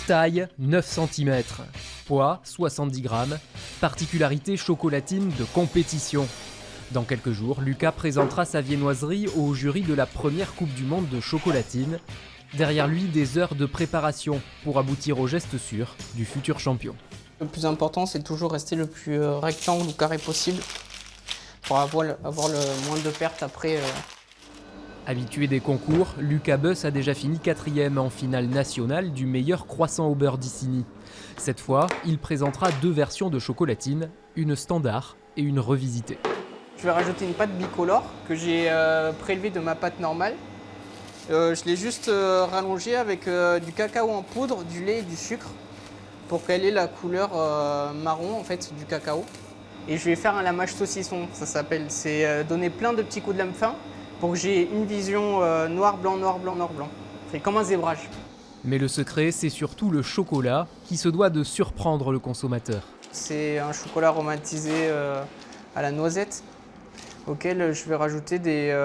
Taille 9 cm, poids 70 grammes, particularité chocolatine de compétition. Dans quelques jours, Lucas présentera sa viennoiserie au jury de la première Coupe du Monde de chocolatine. Derrière lui, des heures de préparation pour aboutir au geste sûr du futur champion. Le plus important, c'est toujours rester le plus rectangle ou carré possible pour avoir le moins de pertes après. Habitué des concours, Lucas Buss a déjà fini 4e en finale nationale du meilleur croissant au beurre d'Isigny. Cette fois, il présentera 2 versions de chocolatine, une standard et une revisitée. Je vais rajouter une pâte bicolore que j'ai prélevée de ma pâte normale. Je l'ai juste rallongée avec du cacao en poudre, du lait et du sucre pour qu'elle ait la couleur marron en fait du cacao. Et je vais faire un lamage saucisson, ça s'appelle. C'est donner plein de petits coups de lame fin pour que j'ai une vision noir, blanc, noir, blanc, noir, blanc. C'est comme un zébrage. Mais le secret, c'est surtout le chocolat qui se doit de surprendre le consommateur. C'est un chocolat aromatisé à la noisette auquel je vais rajouter des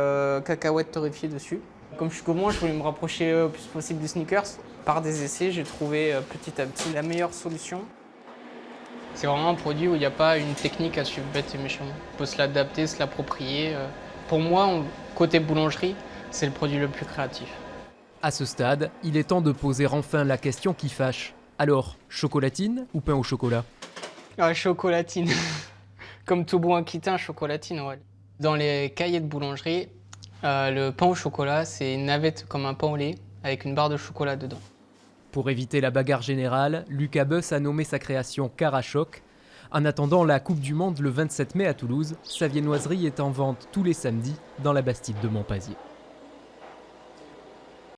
cacahuètes torréfiées dessus. Comme je suis gourmand, je voulais me rapprocher le plus possible du Snickers. Par des essais, j'ai trouvé petit à petit la meilleure solution. C'est vraiment un produit où il n'y a pas une technique à suivre bête et méchant. Il faut se l'adapter, se l'approprier. Pour moi, côté boulangerie, c'est le produit le plus créatif. À ce stade, il est temps de poser enfin la question qui fâche. Alors, chocolatine ou pain au chocolat? Ah, chocolatine. Comme tout bon Aquitain, chocolatine, ouais. Dans les cahiers de boulangerie, le pain au chocolat, c'est une navette comme un pain au lait avec une barre de chocolat dedans. Pour éviter la bagarre générale, Lucas Buss a nommé sa création Carachoc. En attendant la Coupe du Monde le 27 mai à Toulouse, sa viennoiserie est en vente tous les samedis dans la Bastide de Montpazier.